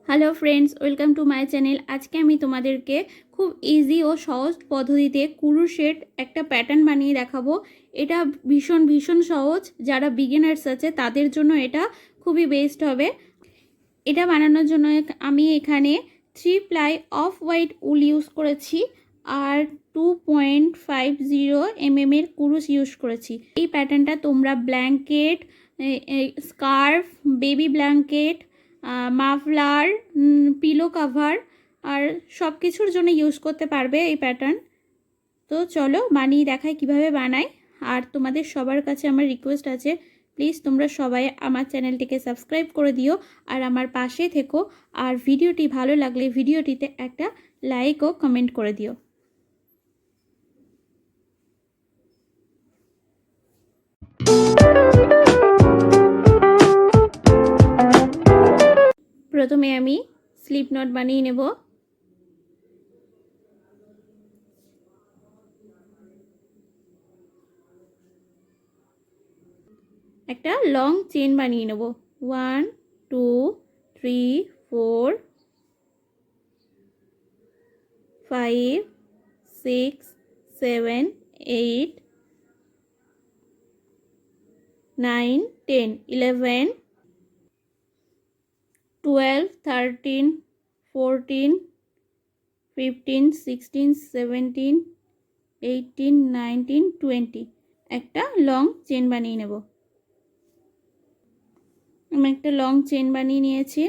Hello friends, welcome to my channel. আজকে আমি তোমাদেরকে খুব ইজি ও সহজ পদ্ধতিতে ক্রোশেট একটা প্যাটার্ন বানিয়ে দেখাবো। এটা ভীষণ সহজ। যারা বিগিনার্স আছে তাদের জন্য এটা খুবই বেস্ট হবে। এটা বানানোর জন্য আমি এখানে 3 প্লাই অফ হোয়াইট উল ইউজ করেছি আর 2.50 এর কুরুশ ইউজ করেছি। এই প্যাটার্নটা তোমরা blanket, scarf, baby blanket, muffler, pillow cover আর সব কিছুর জন্য ইউজ করতে পারবে এই প্যাটার্ন। তো চলো বানিয়ে দেখাই কিভাবে বানাই। আর তোমাদের সবার কাছে আমার রিকোয়েস্ট আছে, প্লিজ তোমরা সবাই আমার চ্যানেলটিকে সাবস্ক্রাইব করে দিও আর আমার পাশে থেকো। আর ভিডিওটি ভালো লাগলে ভিডিওটিতে একটা লাইক ও কমেন্ট করে দিও। প্রথমে আমি স্লিপ নট বানিয়ে নেব। একটা লং চেন বানিয়ে নেব। 1 2 3 4 5 6 7 8 9 10 11 12 13 14 15 16 17 18 19 20 একটা লং চেন বানিয়ে নেব। আমি একটা লং চেন বানিয়ে নিয়েছি।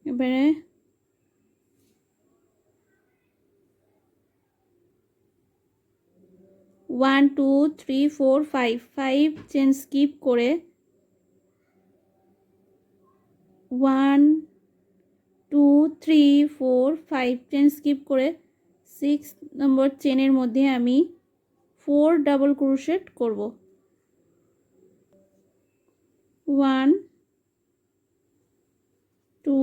এবারে 1 2 3 4 5 চেন স্কিপ করে 1 2 3 4 5 চেন স্কিপ করে 6 নম্বর চেনের মধ্যে আমি 4 ডাবল ক্রোশেট করব। 1 2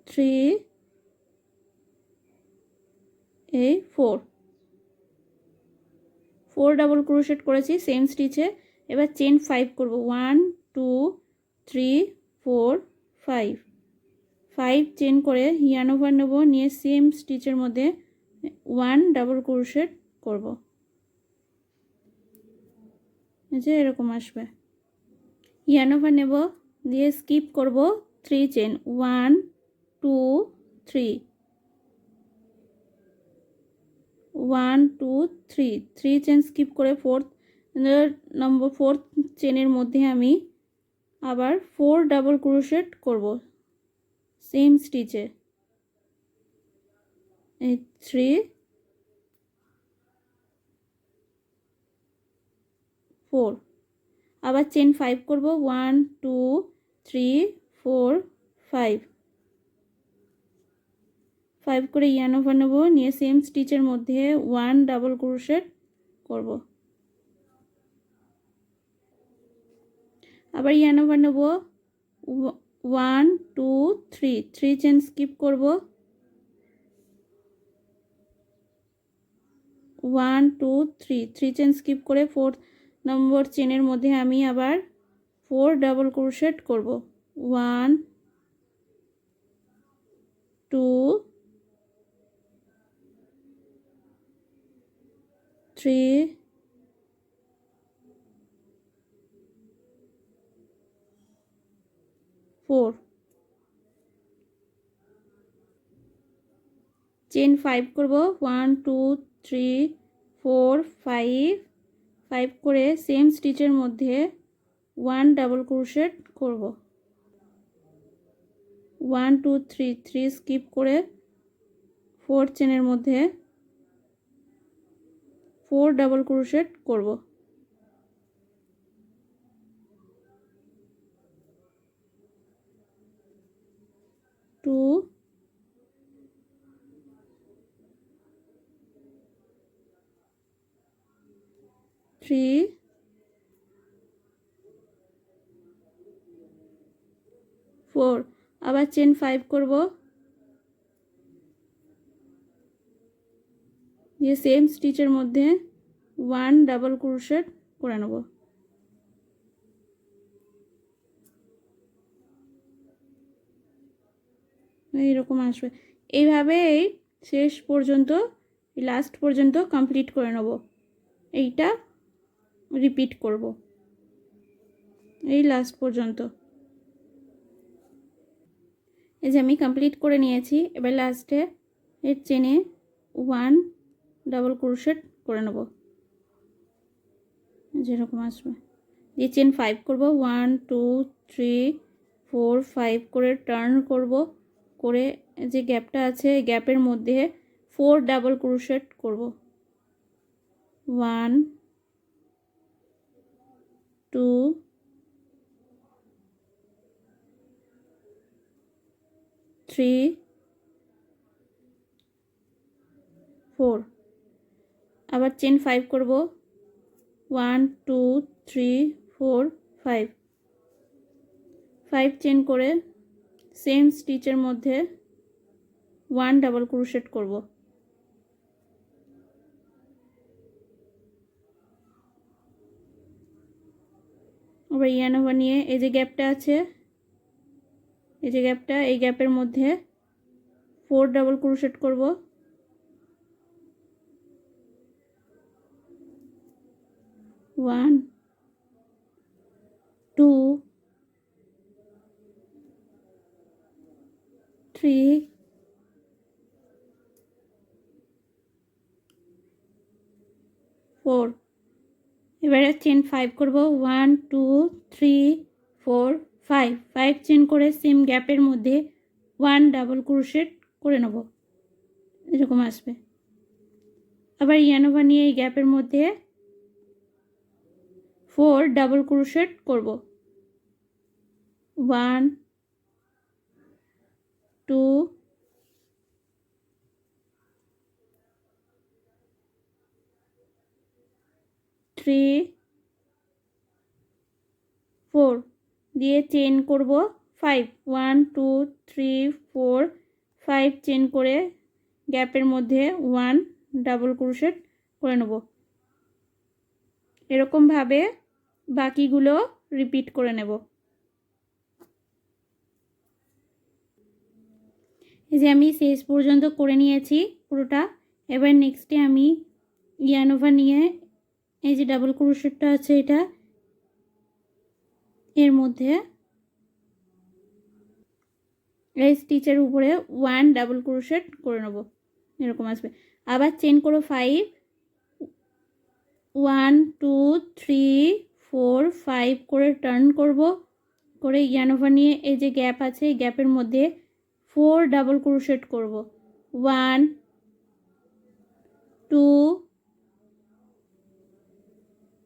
3 4 ডাবল ক্রোশেট করেছি সেম স্টিচে। এবার চেন 5 করব। 1 2 3 4 5 চেন করে ইয়ার্ন ওভার নেব, নিয়ে সেম স্টিচের মধ্যে 1 ডাবল ক্রোশেট করব। যে এরকম আসবে। ইয়ার্ন ওভার নেব, দিয়ে স্কিপ করব 3 চেন। 1 2 3 1 2 3 3 চেন স্কিপ করে ফোর্থ চেনের মধ্যে আমি আবার 4 ডাবল ক্রোশেট করব সেম স্টিচে। 3 4 আবার চেন 5 করব। 1 2 3 4 5 করে ইয়ার্ন ওভার নেব, নিয়ে সেম স্টিচের মধ্যে 1 ডাবল ক্রোশেট করব। আবার ইয়ার্ন ওভার নেব। 1 2 3 চেন স্কিপ করব। 1 2 3 চেন স্কিপ করে 4 নম্বর চেনের মধ্যে আমি আবার 4 ডাবল ক্রোশেট করব। 1 2 3 4 চেন 5 করব। 1 2 3 4 5 করে সেম স্টিচের মধ্যে 1 ডাবল ক্রোশেট করব। 1 2 3 স্কিপ করে 4 চেনের মধ্যে 4 ডাবল ক্রোশেট করব। 2 3 4 আবার চেন 5 করব, দিয়ে সেম স্টিচের মধ্যে 1 ডাবল ক্রোশেট করে নেব। এইরকম আসবে। এইভাবে এই শেষ পর্যন্ত, লাস্ট পর্যন্ত কমপ্লিট করে নেব। এইটা রিপিট করব এই লাস্ট পর্যন্ত। এই যে আমি কমপ্লিট করে নিয়েছি। এবার লাস্টে এর চেনে 1 ডাবল ক্রোশেট করে নেব, যেরকম আসবে। দিয়ে চেন 5 করব, 1 2 3 4 5 করে টার্ন করব, করে যে গ্যাপটা আছে এই গ্যাপের মধ্যে 4 ডাবল ক্রোশেট করব। 1 2 3 4, আবার চেন 5 করব, 1 2 3 4 5, 5 চেন করে সেম স্টিচের মধ্যে 1 ডাবল ক্রোশেট করব। আবার ইয়ান ওভার নিয়ে এই যে গ্যাপটা আছে, এই যে গ্যাপটা, এই গ্যাপের মধ্যে 4 ডাবল ক্রোশেট করব। 1 2 3 4, এবারে চেন 5 করব, 1 2 3 4 5, 5 চেন করে সেম গ্যাপের মধ্যে 1 ডাবল ক্রোশেট করে নেব, এরকম আসবে। আবার ইয়ান ওভার নিয়ে এই গ্যাপের মধ্যে 4 ডাবল ক্রোশেট করব। 1 2 3 4 দিয়ে চেন করব 5, 1 2 3 4 5 চেন করে গ্যাপের মধ্যে 1 ডাবল ক্রোশেট করে নেব। এরকমভাবে বাকিগুলো রিপিট করে নেব। এই যে আমি শেষ পর্যন্ত করে নিয়েছি পুরোটা। এবার নেক্সটে আমি ইয়ান ওভার নিয়ে এই যে ডাবল ক্রোশেটটা আছে এটা, এর মধ্যে এই স্টিচের উপরে 1 ডাবল ক্রোশেট করে নেব, এরকম আসবে। আবার চেন করো 5, 1 2 3 4 5 করে টার্ন করব, করে ইয়ান ওভার নিয়ে এই যে গ্যাপ আছে এই গ্যাপের মধ্যে 4 ডাবল ক্রোশেট করব। 1 2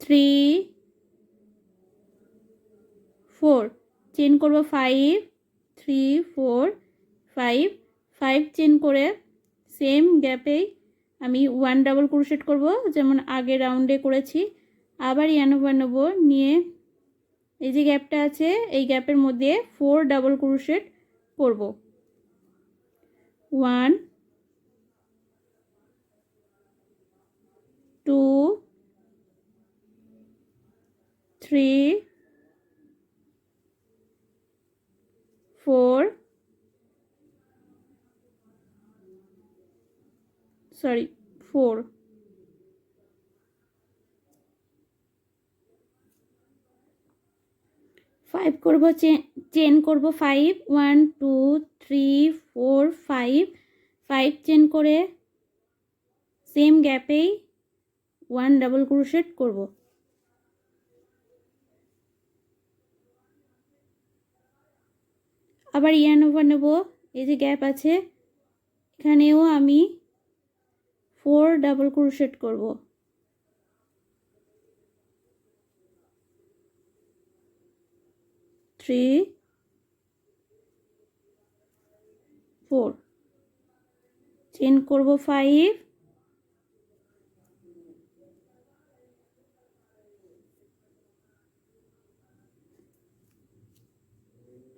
3 4 চেন করব 5 3 4 5, 5 চেন করে সেম গ্যাপেই আমি 1 ডাবল ক্রোশেট করব, যেমন আগে রাউন্ডে করেছি। আবার ইয়ান ওভার নেব, নিয়ে এই যে গ্যাপটা আছে এই গ্যাপের মধ্যে 4 ডাবল ক্রোশেট করব। 1 2 3 4 4, 5 করব, চেন করব 5, 1 2 3 4 5, 5 চেন করে সেম গ্যাপেই 1 ডাবল ক্রোশেট করব। আবার ইয়ান ওভার নেব, এই যে গ্যাপ আছে এখানেও আমি 4 ডাবল ক্রোশেট করব। 3 4 চেন করব 5,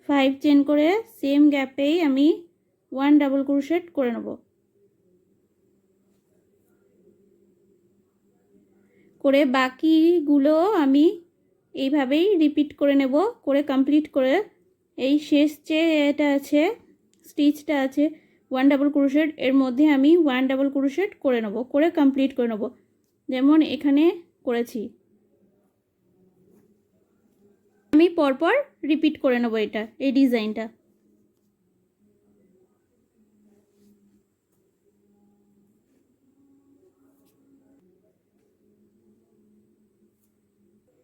5 চেন করে সেম গ্যাপেই আমি 1 ডাবল ক্রোশেট করে নেব, করে বাকিগুলো আমি এইভাবেই রিপিট করে নেব, করে কমপ্লিট করে এই শেষ যে এটা আছে স্টিচটা আছে 1 ডাবল ক্রোশেট, এর মধ্যে আমি 1 ডাবল ক্রোশেট করে নেব, করে কমপ্লিট করে নেব, যেমন এখানে করেছি। আমি পরপর রিপিট করে নেব এটা, এই ডিজাইনটা।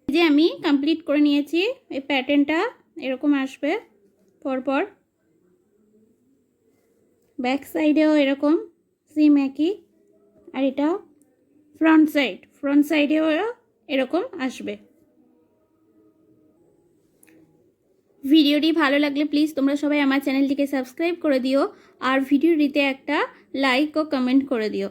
যে আমি কমপ্লিট করে নিয়েছি, এই প্যাটার্নটা এরকম আসবে পরপর, ব্যাক সাইডেও এরকম সেম একই, আর এটা ফ্রন্ট সাইডেও এরকম আসবে। ভিডিওটি ভালো লাগলে প্লিজ তোমরা সবাই আমার চ্যানেলটিকে সাবস্ক্রাইব করে দিও, আর ভিডিওটিতে একটা লাইক ও কমেন্ট করে দিও।